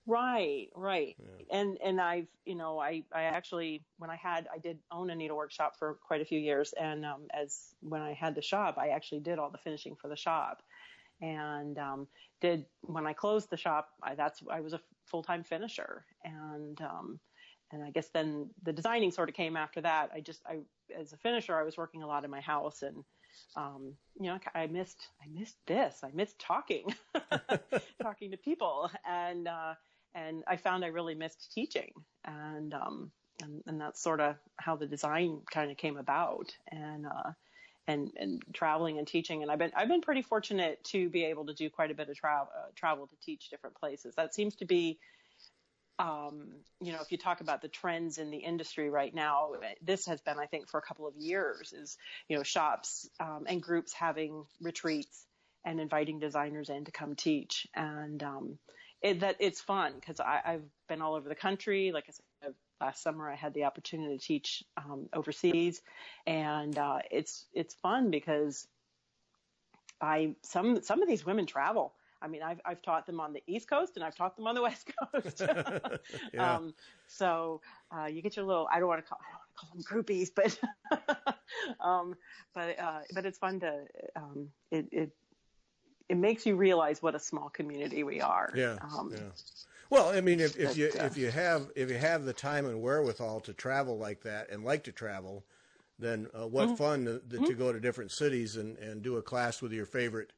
Right. Yeah. And I've, I actually, I did own a needlework shop for quite a few years. And, when I had the shop, I actually did all the finishing for the shop, and, when I closed the shop, I was a full-time finisher. And I guess then the designing sort of came after that. As a finisher, I was working a lot in my house, and, I missed this. I missed talking, talking to people. And I found I really missed teaching, and that's sort of how the design kind of came about, and traveling and teaching. And I've been pretty fortunate to be able to do quite a bit of travel to teach different places. That seems to be, if you talk about the trends in the industry right now, this has been, I think, for a couple of years, is, shops and groups having retreats and inviting designers in to come teach. And it's fun because I've been all over the country. Like I said, last summer I had the opportunity to teach overseas, and it's fun because some of these women travel. I mean, I've taught them on the East Coast, and I've taught them on the West Coast. Yeah. So you get your little, I don't want to call them groupies, but but it's fun to it makes you realize what a small community we are. Yeah. Well, I mean, if you have the time and wherewithal to travel like that and like to travel, then what fun to go to different cities and do a class with your favorite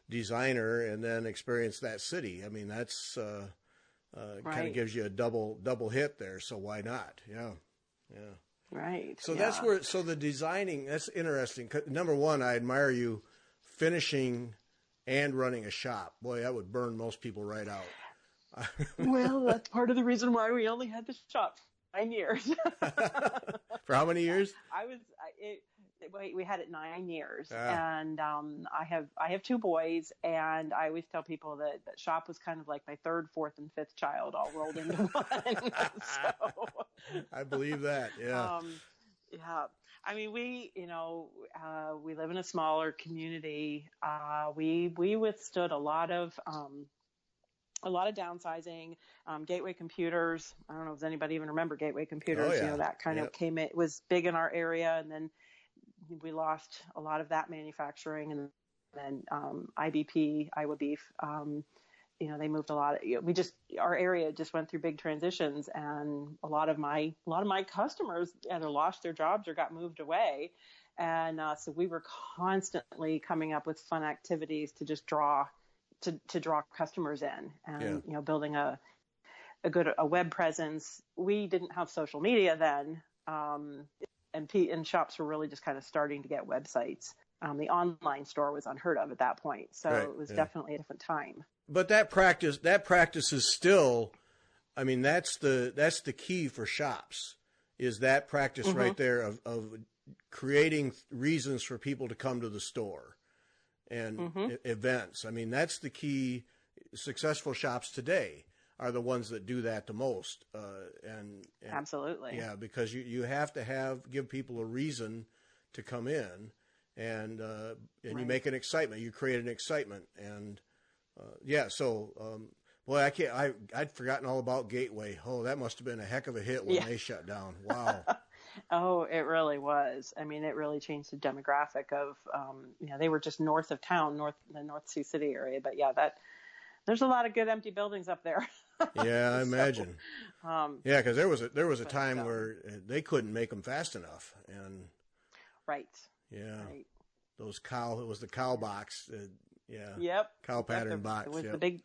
designer and then experience that city. I mean, that's kind of gives you a double hit there. So why not? Yeah. Right. So that's where. So the designing, that's interesting. Number one, I admire you finishing and running a shop. Boy, that would burn most people right out. Well, that's part of the reason why we only had the shop for 9 years. For how many years? We had it 9 years, and I have two boys, and I always tell people that shop was kind of like my third, fourth, and fifth child all rolled into one. So, I believe that. Yeah. Yeah. I mean, we live in a smaller community. We withstood a lot of downsizing. Gateway Computers. I don't know if anybody even remember Gateway Computers. Oh, yeah. That kind of came. It was big in our area, and then we lost a lot of that manufacturing, and then IBP, Iowa Beef. They moved a lot. Our area just went through big transitions, and a lot of my customers either lost their jobs or got moved away, and so we were constantly coming up with fun activities to just draw customers in, and building a good web presence. We didn't have social media then, and shops were really just kind of starting to get websites. The online store was unheard of at that point, so it was definitely a different time. But that practice is still, I mean, that's the key for shops, is that practice right there of creating reasons for people to come to the store and events. I mean, that's the key. Successful shops today are the ones that do that the most. And absolutely. Yeah, because you have to give people a reason to come in, and you make an excitement. You create an excitement, and boy, I'd forgotten all about Gateway. Oh, that must have been a heck of a hit when they shut down. Wow. Oh, it really was. I mean, it really changed the demographic of, they were just north of town, the North Sioux City area. But there's a lot of good empty buildings up there. Yeah, I imagine. Because there was a time where they couldn't make them fast enough, and right. Yeah. Right. It was the cow box. Yep. Cow pattern box. It was the big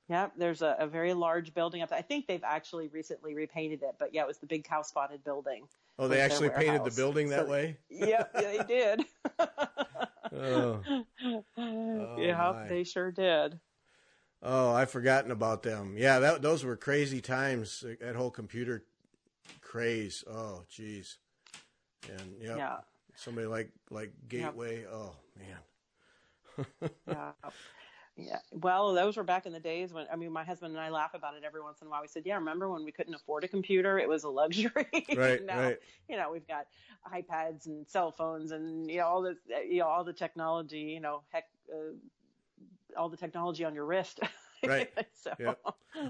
Yep, there's a very large building up there. I think they've actually recently repainted it, but yeah, it was the big cow spotted building Oh, they was their actually painted the warehouse. building that So, way? yep, yeah, they did. Oh, oh Yep, my. they sure did. Oh, I've forgotten about them. Yeah, those were crazy times, that whole computer craze. Oh, geez. And yep, Yeah, somebody like yep, Gateway. Oh, man. yeah. Yeah. Well, those were back in the days when, I mean, my husband and I laugh about it every once in a while. We said, yeah, remember when we couldn't afford a computer? It was a luxury. Right, And now, right. we've got iPads and cell phones and, all this, all the technology, heck, all the technology on your wrist. Right. So, Yep.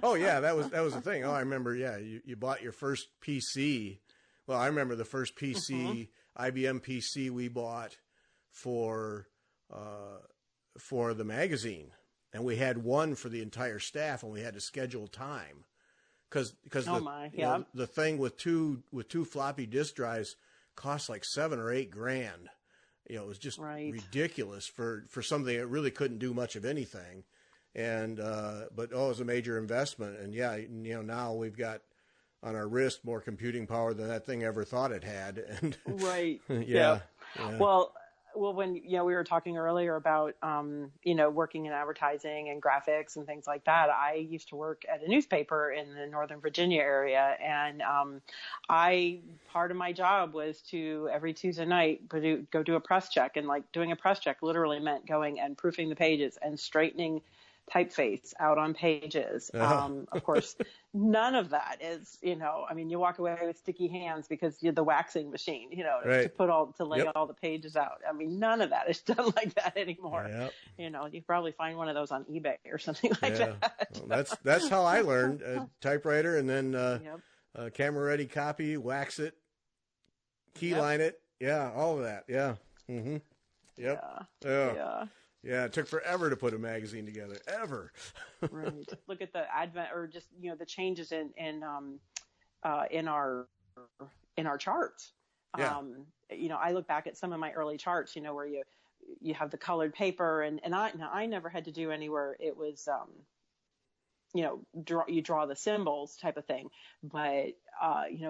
Oh yeah, that was the thing. Oh, I remember. Yeah, you bought your first PC. Well, I remember the first mhm. PC, IBM PC we bought for the magazine, and we had one for the entire staff, and we had to schedule time because Oh my, yeah. the thing with two floppy disk drives cost like $7 or $8 grand. It was just Right. ridiculous for something that really couldn't do much of anything. And but it was a major investment. And yeah, now we've got on our wrist more computing power than that thing ever thought it had. And Right. yeah, Yep. yeah, Well, when we were talking earlier about working in advertising and graphics and things like that, I used to work at a newspaper in the Northern Virginia area, and I part of my job was to every Tuesday night go do a press check, and like doing a press check literally meant going and proofing the pages and straightening typeface out on pages. oh, Of course, none of that is, I mean, you walk away with sticky hands because you're the waxing machine, right. to lay Yep. all the pages out. I mean, none of that is done like that anymore. Yep. You probably find one of those on eBay or something like Yeah. that. Well, that's how I learned typewriter, and then Yep. camera ready copy, wax it, Yep. keyline it. Yeah, all of that. Yeah. Mm-hmm. Yep. Yeah. Yeah. Yeah. Yeah, it took forever to put a magazine together. Ever. Right. Look at the advent, or just the changes in our charts. Yeah. I look back at some of my early charts, where you have the colored paper, and I never had to do anywhere. It was you draw the symbols type of thing, but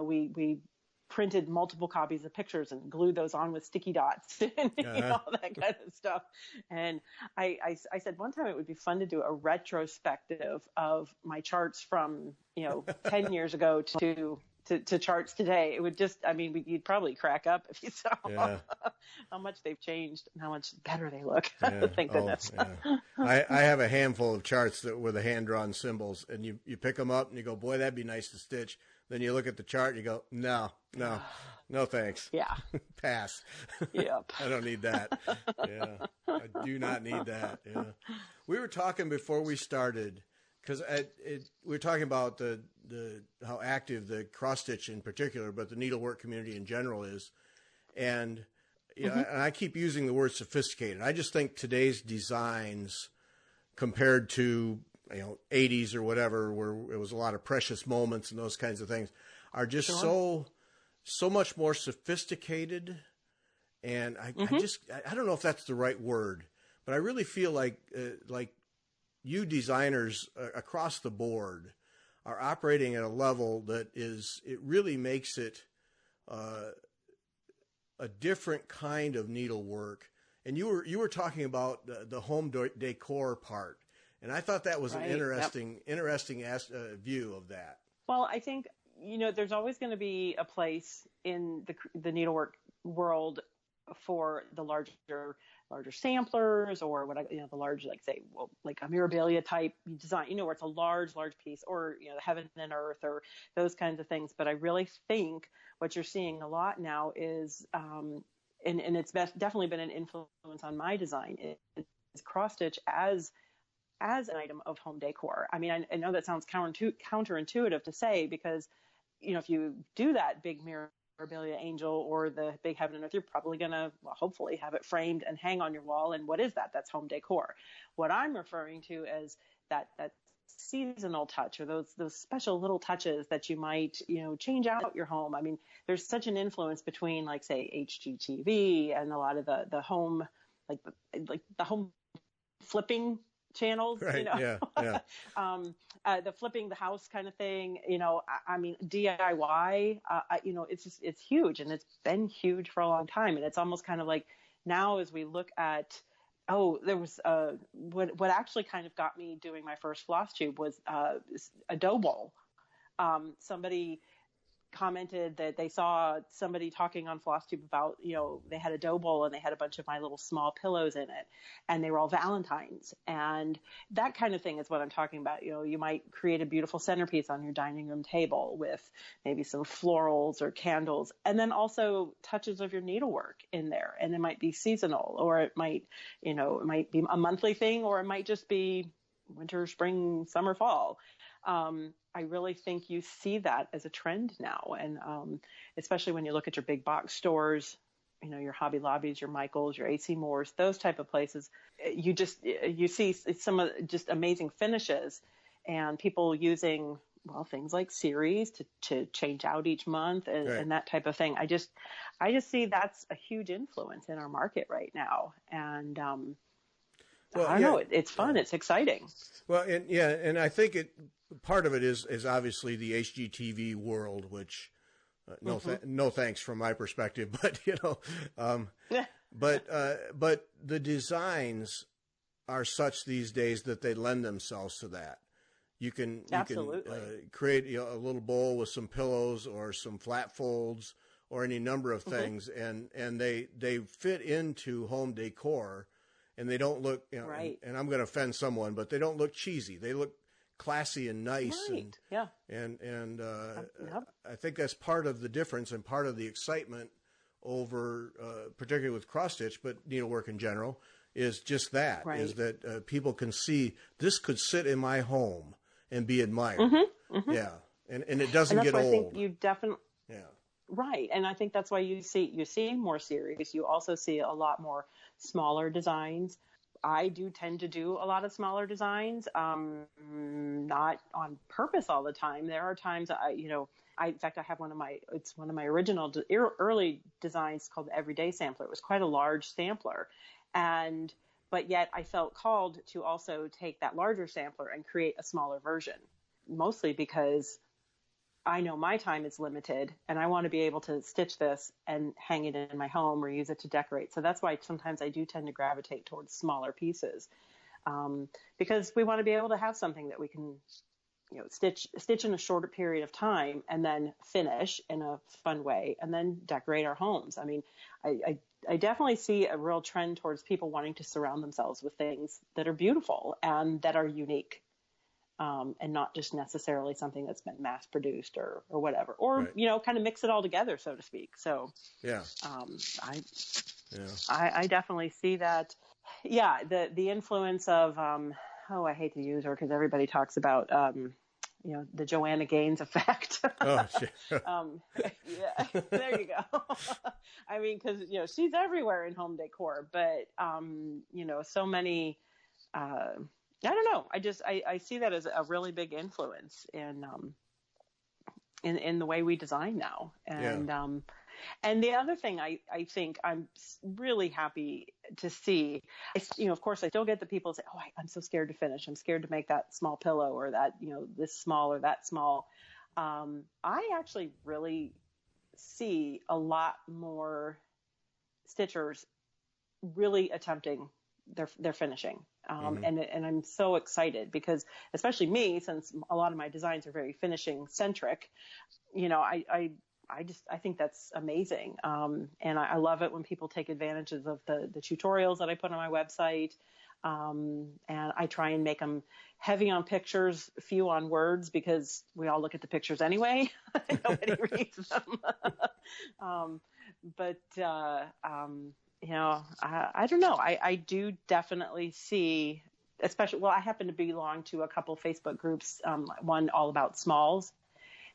we printed multiple copies of pictures and glued those on with sticky dots and Uh-huh. all that kind of stuff. And I said one time it would be fun to do a retrospective of my charts from 10 years ago to charts today. It would just, I mean, you'd probably crack up if you saw Yeah. how much they've changed and how much better they look. Yeah. Thank Oh, goodness. yeah. I have a handful of charts that were the hand drawn symbols, and you pick them up and you go, boy, that'd be nice to stitch. Then you look at the chart and you go, no, thanks. Yeah. Pass. Yep. I don't need that. Yeah. I do not need that. Yeah. We were talking before we started, because we were talking about the how active the cross stitch in particular, but the needlework community in general is. And and I keep using the word sophisticated. I just think today's designs compared to 80s or whatever, where it was a lot of precious moments and those kinds of things, are just Sure. so much more sophisticated. And I don't know if that's the right word, but I really feel like you designers across the board are operating at a level that it really makes it a different kind of needlework. And you were talking about the home decor part, and I thought that was an Right. Yep. interesting view of that. Well, I think there's always going to be a place in the needlework world for the larger samplers, or the large, like, say, like a mirabilia type design, where it's a large piece, or the heaven and earth, or those kinds of things. But I really think what you're seeing a lot now is, and it's definitely been an influence on my design, is cross stitch as an item of home decor. I mean, I know that sounds counterintuitive to say, because if you do that big mirabilia angel or the big heaven and earth, you're probably going to, hopefully, have it framed and hang on your wall. And what is that? That's home decor. What I'm referring to as that seasonal touch, or those special little touches that you might change out your home. I mean, there's such an influence between, like, say, HGTV and a lot of the home, like the home flipping channels, Right. Yeah. Yeah. the flipping the house kind of thing, I mean, DIY, it's huge, and it's been huge for a long time. And it's almost kind of like now as we look at, there was, what actually kind of got me doing my first FlossTube was, a dough bowl. Somebody commented that they saw somebody talking on FlossTube about, they had a dough bowl and they had a bunch of my little small pillows in it, and they were all Valentines. And that kind of thing is what I'm talking about. You might create a beautiful centerpiece on your dining room table with maybe some florals or candles, and then also touches of your needlework in there. And it might be seasonal, or it might be a monthly thing, or it might just be winter, spring, summer, fall. I really think you see that as a trend now. And especially when you look at your big box stores, your Hobby Lobbies, your Michaels, your AC Moores, those type of places, you see some of just amazing finishes, and people using, things like series to change out each month, and, right. and that type of thing. I just see that's a huge influence in our market right now. And I don't know, it's fun. It's exciting. Well, and I think part of it is obviously the HGTV world, which no thanks from my perspective, but but the designs are such these days that they lend themselves to that. You can create a little bowl with some pillows or some flat folds or any number of things, and they fit into home decor. And they don't look, right. and I'm going to offend someone, but they don't look cheesy. They look classy and nice. Right. And I think that's part of the difference and part of the excitement over, particularly with cross stitch, but needlework in general, is just that, right. is that people can see this could sit in my home and be admired. Yeah. And it doesn't get old. I think you definitely, yeah. Right. And I think that's why you see more series. You also see a lot more smaller designs. I do tend to do a lot of smaller designs, not on purpose all the time. There are times in fact, I have one of my original early designs called the Everyday Sampler. It was quite a large sampler. But yet I felt called to also take that larger sampler and create a smaller version, mostly because I know my time is limited, and I want to be able to stitch this and hang it in my home or use it to decorate. So that's why sometimes I do tend to gravitate towards smaller pieces, because we want to be able to have something that we can, stitch in a shorter period of time and then finish in a fun way and then decorate our homes. I mean, I definitely see a real trend towards people wanting to surround themselves with things that are beautiful and that are unique. And not just necessarily something that's been mass produced or whatever, or, right. Kind of mix it all together, so to speak. So, I definitely see that. Yeah. The influence of, I hate to use her because everybody talks about, the Joanna Gaines effect. Oh, shit. Yeah, there you go. I mean, cause she's everywhere in home decor, but, so many, I don't know. I see that as a really big influence in the way we design now. And, and the other thing I think I'm really happy to see, of course I still get the people say, I'm so scared to finish. I'm scared to make that small pillow or that, this small or that small. I actually really see a lot more stitchers really attempting their finishing. And I'm so excited because, especially me, since a lot of my designs are very finishing centric, I think that's amazing. And I love it when people take advantages of the tutorials that I put on my website. And I try and make them heavy on pictures, few on words, because we all look at the pictures anyway. Nobody reads them. I don't know. I do definitely see, especially, I happen to belong to a couple Facebook groups, one all about smalls.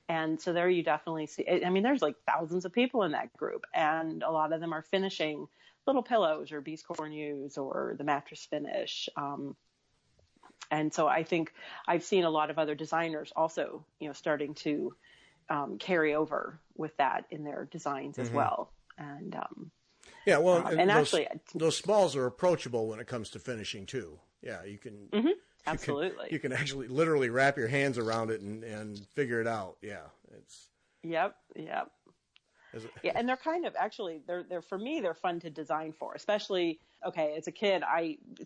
And so there you definitely see, there's like thousands of people in that group, and a lot of them are finishing little pillows or bees cornues or the mattress finish. And so I think I've seen a lot of other designers also, starting to carry over with that in their designs as well. And Yeah, well, And actually, those smalls are approachable when it comes to finishing too. Yeah, you can. absolutely. You can actually literally wrap your hands around it and figure it out. Yeah, it's. Yep. Yeah, and they're kind of actually they're for me they're fun to design for, especially as a kid.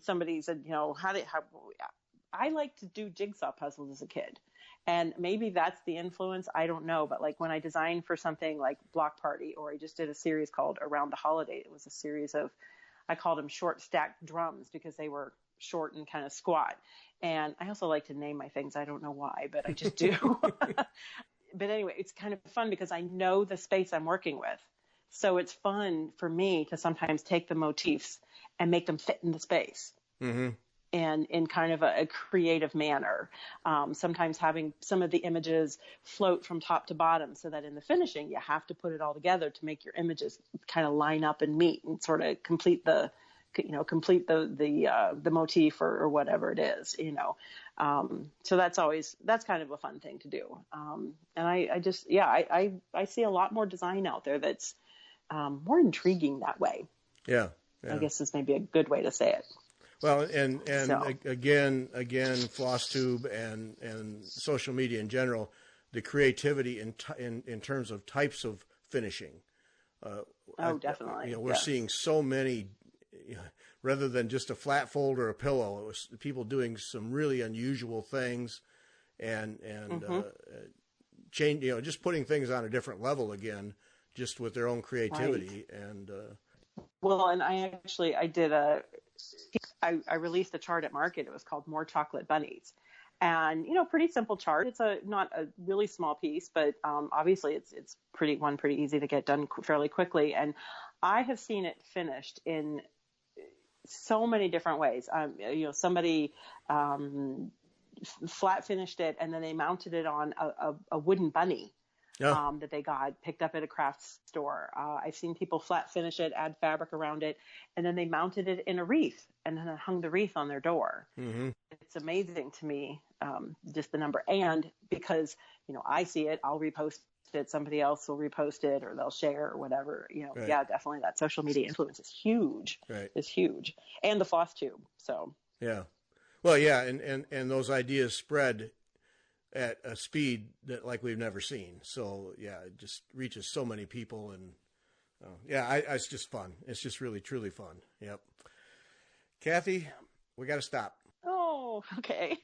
Somebody said, how I like to do jigsaw puzzles as a kid, and maybe that's the influence. I don't know, but like when I designed for something like Block Party, or I just did a series called Around the Holiday. It was a series of, I called them short stacked drums because they were short and kind of squat. And I also like to name my things. I don't know why, but I just do. But anyway, it's kind of fun because I know the space I'm working with. So it's fun for me to sometimes take the motifs and make them fit in the space. Mm-hmm. And in kind of a creative manner. Sometimes having some of the images float from top to bottom, so that in the finishing, you have to put it all together to make your images kind of line up and meet and sort of complete the motif or whatever it is, so that's kind of a fun thing to do. And I see a lot more design out there that's more intriguing that way. Yeah. I guess is maybe a good way to say it. Well, and again, FlossTube and social media in general, the creativity in terms of types of finishing. Definitely. We're seeing so many. Rather than just a flat fold or a pillow, it was people doing some really unusual things, and change, just putting things on a different level again, just with their own creativity. Right. And and I released a chart at market. It was called More Chocolate Bunnies, and pretty simple chart. It's not a really small piece, but obviously it's pretty easy to get done fairly quickly. And I have seen it finished in so many different ways. Somebody flat finished it, and then they mounted it on a wooden bunny that they picked up at a craft store. I've seen people flat finish it, add fabric around it, and then they mounted it in a wreath, and then hung the wreath on their door. Mm-hmm. It's amazing to me, just the number. And because, I see it, I'll repost it, somebody else will repost it, or they'll share or whatever. Right. Yeah, definitely that social media influence is huge. Right. It's huge. And the FlossTube. So yeah. Well, yeah, and those ideas spread at a speed that like we've never seen. So yeah, it just reaches so many people, and it's just fun. It's just really truly fun. Yep. Cathy, we got to stop. Oh, okay.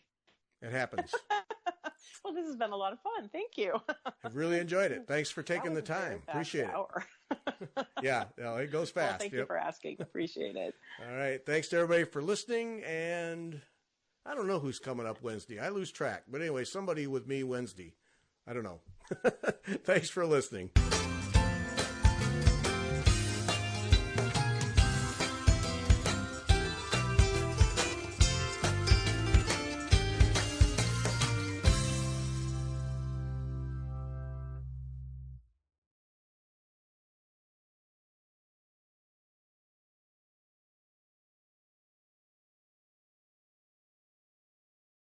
It happens. Well, this has been a lot of fun. Thank you. I've really enjoyed it. Thanks for taking the time. Appreciate it. Yeah, it goes fast. Well, thank you for asking. Appreciate it. All right. Thanks to everybody for listening. And I don't know who's coming up Wednesday. I lose track. But anyway, somebody with me Wednesday. I don't know. Thanks for listening.